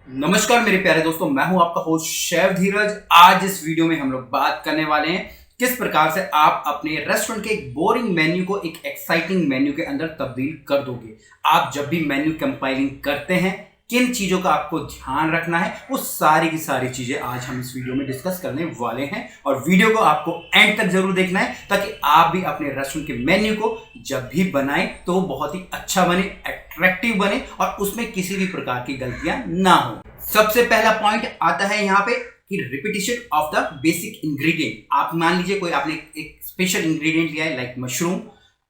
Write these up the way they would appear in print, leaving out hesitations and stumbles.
नमस्कार मेरे प्यारे दोस्तों, मैं हूं आपका होस्ट शेफ धीरज। आज इस वीडियो में हम लोग बात करने वाले हैं किस प्रकार से आप अपने रेस्टोरेंट के एक बोरिंग मेन्यू को एक एक्साइटिंग मेन्यू के अंदर तब्दील कर दोगे। आप जब भी मेन्यू कंपाइलिंग करते हैं, किन चीजों का आपको ध्यान रखना है, वो सारी की सारी चीजें आज हम इस वीडियो में डिस्कस करने वाले हैं। और वीडियो को आपको एंड तक जरूर देखना है ताकि आप भी अपने रेस्टोरेंट के मेन्यू को जब भी बनाएं तो वो बहुत ही अच्छा बने, अट्रैक्टिव बने और उसमें किसी भी प्रकार की गलतियां ना हो। सबसे पहला पॉइंट आता है यहाँ पे कि repetition of the basic ingredient. आप मान लीजिए कोई आपने एक स्पेशल इंग्रेडिएंट लिया है लाइक मशरूम,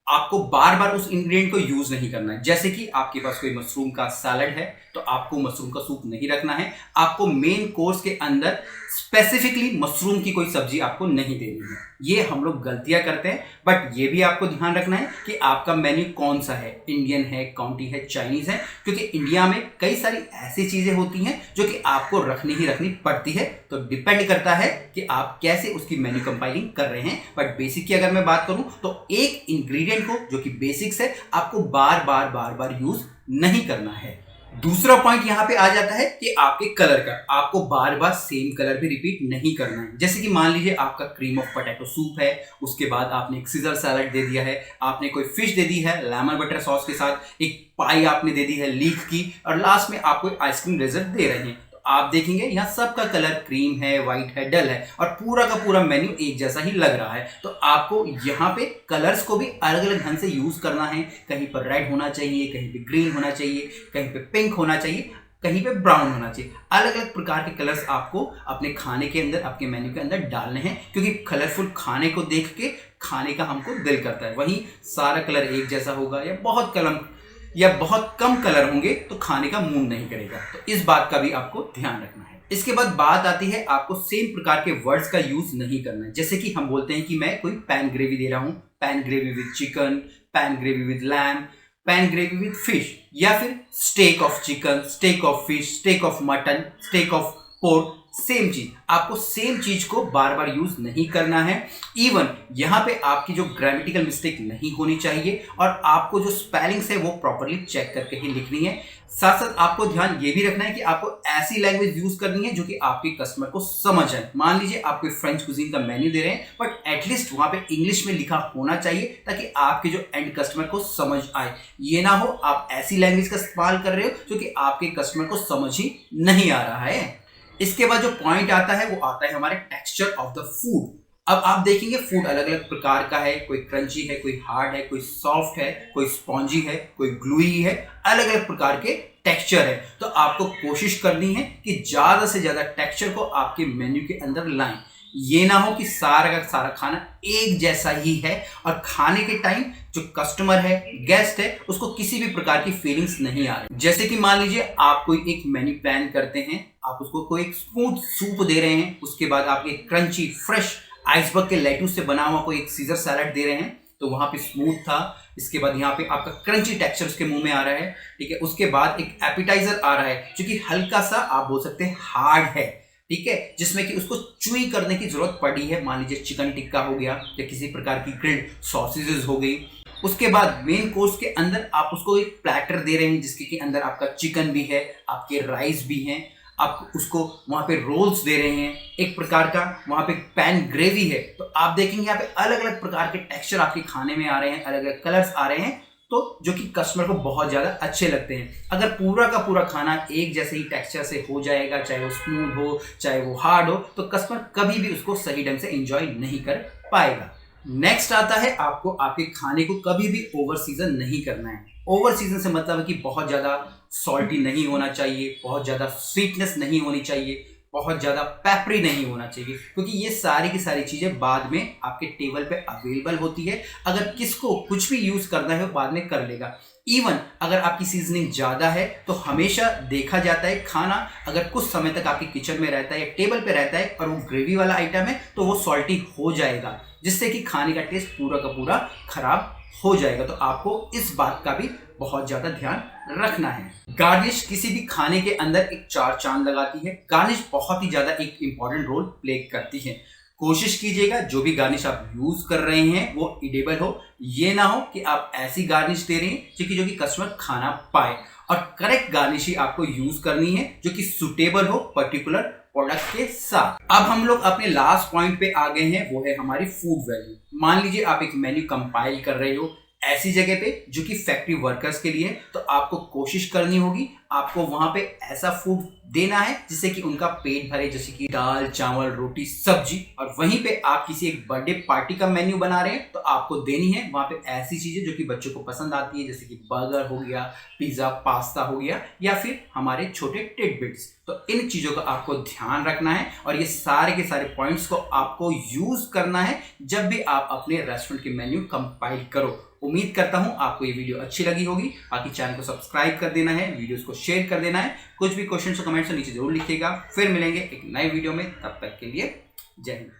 आपको बार बार उस इंग्रेडिएंट को यूज नहीं करना है। जैसे कि आपके पास कोई मशरूम का सैलड है तो आपको मशरूम का सूप नहीं रखना है। आपको मेन कोर्स के अंदर स्पेसिफिकली मशरूम की कोई सब्जी आपको नहीं देनी है। ये हम लोग गलतियां करते हैं, बट ये भी आपको ध्यान रखना है कि आपका मेन्यू कौन सा है, इंडियन है, काउंटी है, चाइनीज है, क्योंकि इंडिया में कई सारी ऐसी चीजें होती हैं जो कि आपको रखनी ही रखनी पड़ती है। तो डिपेंड करता है कि आप कैसे उसकी मेन्यू कंपाइलिंग कर रहे हैं। बट बेसिक की अगर मैं बात करूं तो एक इंग्रेडिएंट को जो कि बेसिक्स है आपको बार बार यूज नहीं करना है। दूसरा पॉइंट यहां पे आ जाता है कि आपके कलर का आपको बार बार सेम कलर भी रिपीट नहीं करना है। जैसे कि मान लीजिए आपका क्रीम ऑफ पोटैटो सूप है, उसके बाद आपने एक सीजर सैलड दे दिया है, आपने कोई फिश दे दी है लेमन बटर सॉस के साथ, एक पाई आपने दे दी है लीक की, और लास्ट में आप कोई आइसक्रीम डेजर्ट दे रहे हैं। आप देखेंगे यहाँ सबका कलर क्रीम है, व्हाइट है, डल है और पूरा का पूरा मेन्यू एक जैसा ही लग रहा है। तो आपको यहाँ पे कलर्स को भी अलग अलग ढंग से यूज करना है। कहीं पर रेड होना चाहिए, कहीं पे ग्रीन होना चाहिए, कहीं पे पिंक होना चाहिए, कहीं पे ब्राउन होना चाहिए। अलग अलग प्रकार के कलर्स आपको अपने खाने के अंदर, आपके मेन्यू के अंदर डालने हैं, क्योंकि कलरफुल खाने को देख के खाने का हमको दिल करता है। वहीं सारा कलर एक जैसा होगा या बहुत कम कलर होंगे तो खाने का मूड नहीं करेगा। तो इस बात का भी आपको ध्यान रखना है। इसके बाद बात आती है आपको सेम प्रकार के वर्ड्स का यूज नहीं करना है। जैसे कि हम बोलते हैं कि मैं कोई पैन ग्रेवी दे रहा हूं, pan gravy with chicken, pan gravy with lamb, pan gravy with fish, या फिर steak of chicken, steak of fish, steak of mutton, steak of pork. Same चीज, आपको सेम चीज को बार बार यूज नहीं करना है। इवन यहां पे आपकी जो ग्रामेटिकल मिस्टेक नहीं होनी चाहिए और आपको जो स्पेलिंग्स है वो प्रॉपरली चेक करके ही लिखनी है। साथ साथ आपको ध्यान ये भी रखना है कि आपको ऐसी लैंग्वेज यूज करनी है जो कि आपके कस्टमर को समझ आए। मान लीजिए आप कोई फ्रेंच कुजीन का मेन्यू दे रहे हैं, बट एटलीस्ट वहां पे इंग्लिश में लिखा होना चाहिए ताकि आपके जो एंड कस्टमर को समझ आए। ये ना हो आप ऐसी लैंग्वेज का इस्तेमाल कर रहे हो जो कि आपके कस्टमर को समझ ही नहीं आ रहा है। इसके बाद जो पॉइंट आता है वो आता है हमारे टेक्सचर ऑफ द फूड। अब आप देखेंगे फूड अलग अलग प्रकार का है, कोई क्रंची है, कोई हार्ड है, कोई सॉफ्ट है, कोई स्पॉन्जी है, कोई ग्लूई है, अलग अलग प्रकार के टेक्सचर है। तो आपको कोशिश करनी है कि ज्यादा से ज्यादा टेक्सचर को आपके मेन्यू के अंदर लाएं। ये ना हो कि सारा का सारा खाना एक जैसा ही है और खाने के टाइम जो कस्टमर है, गेस्ट है, उसको किसी भी प्रकार की फीलिंग्स नहीं आ रही। जैसे कि मान लीजिए आप कोई एक मेन्यू प्लान करते हैं, आप उसको कोई एक स्मूथ सूप दे रहे हैं, उसके बाद आप एक क्रंची फ्रेश आइसबर्ग के लेट्यूस से बना हुआ कोई एक सीजर सैलड दे रहे हैं, तो वहां पे स्मूथ था। इसके बाद यहाँ पे आपका क्रंची टेक्सचर उसके मुंह में आ रहा है, ठीक है। उसके बाद एक एपिटाइजर आ रहा है जो कि हल्का सा आप बोल सकते हैं हार्ड है, ठीक है, जिसमें कि उसको च्यूई करने की जरूरत पड़ी है। मान लीजिए चिकन टिक्का हो गया या किसी प्रकार की ग्रिल्ड सॉसेजेस हो गई। उसके बाद मेन कोर्स के अंदर आप उसको एक प्लेटर दे रहे हैं जिसके के अंदर आपका चिकन भी है, आपके राइस भी हैं, आप उसको वहां पे रोल्स दे रहे हैं, एक प्रकार का वहां पे पैन ग्रेवी है। तो आप देखेंगे यहाँ पे अलग अलग प्रकार के टेक्सचर आपके खाने में आ रहे हैं, अलग अलग कलर्स आ रहे हैं, तो जो कि कस्टमर को बहुत ज्यादा अच्छे लगते हैं। अगर पूरा का पूरा खाना एक जैसे ही टेक्सचर से हो जाएगा, चाहे वो स्मूथ हो चाहे वो हार्ड हो, तो कस्टमर कभी भी उसको सही ढंग से एंजॉय नहीं कर पाएगा। नेक्स्ट आता है आपको आपके खाने को कभी भी ओवर सीजन नहीं करना है। ओवर सीजन से मतलब है कि बहुत ज्यादा सॉल्टी नहीं होना चाहिए, बहुत ज्यादा स्वीटनेस नहीं होनी चाहिए, बहुत ज्यादा पेपरी नहीं होना चाहिए, क्योंकि ये सारी की सारी चीजें बाद में आपके टेबल पे अवेलेबल होती है। अगर किसको कुछ भी यूज करना है वो बाद में कर लेगा। इवन अगर आपकी सीजनिंग ज्यादा है तो हमेशा देखा जाता है खाना अगर कुछ समय तक आपके किचन में रहता है या टेबल पे रहता है और वो ग्रेवी वाला आइटम है तो वो सॉल्टी हो जाएगा, जिससे कि खाने का टेस्ट पूरा का पूरा खराब हो जाएगा। तो आपको इस बात का भी बहुत ज्यादा ध्यान रखना है। गार्निश किसी भी खाने के अंदर एक चार चांद लगाती है। गार्निश बहुत ही ज्यादा एक इंपॉर्टेंट रोल प्ले करती है। कोशिश कीजिएगा जो भी गार्निश आप यूज कर रहे हैं वो एडिबल हो। ये ना हो कि आप ऐसी गार्निश दे रहे हैं जो कि कस्टमर खाना पाए, और करेक्ट गार्निश ही आपको यूज करनी है जो कि सुटेबल हो पर्टिकुलर प्रोडक्ट के साथ। अब हम लोग अपने लास्ट पॉइंट पे आ गए हैं, वो है हमारी फूड वैल्यू। मान लीजिए आप एक मेन्यू कंपाइल कर रहे हो ऐसी जगह पे जो कि फैक्ट्री वर्कर्स के लिए, तो आपको कोशिश करनी होगी आपको वहां पे ऐसा फूड देना है जिससे कि उनका पेट भरे, जैसे कि दाल चावल रोटी सब्जी। और वहीं पे आप किसी एक बर्थडे पार्टी का मेन्यू बना रहे हैं तो आपको देनी है वहां पे ऐसी चीजें जो कि बच्चों को पसंद आती है, जैसे कि बर्गर हो गया, पिज्जा पास्ता हो गया, या फिर हमारे छोटे टिडबिट्स। तो इन चीजों का आपको ध्यान रखना है और ये सारे के सारे पॉइंट्स को आपको यूज करना है जब भी आप अपने रेस्टोरेंट के मेन्यू कंपाइल करो। उम्मीद करता हूं आपको ये वीडियो अच्छी लगी होगी। बाकी चैनल को सब्सक्राइब कर देना है, वीडियोस को शेयर कर देना है। कुछ भी क्वेश्चन तो कमेंट्स नीचे जरूर लिखिएगा। फिर मिलेंगे एक नए वीडियो में, तब तक के लिए जय हिंद।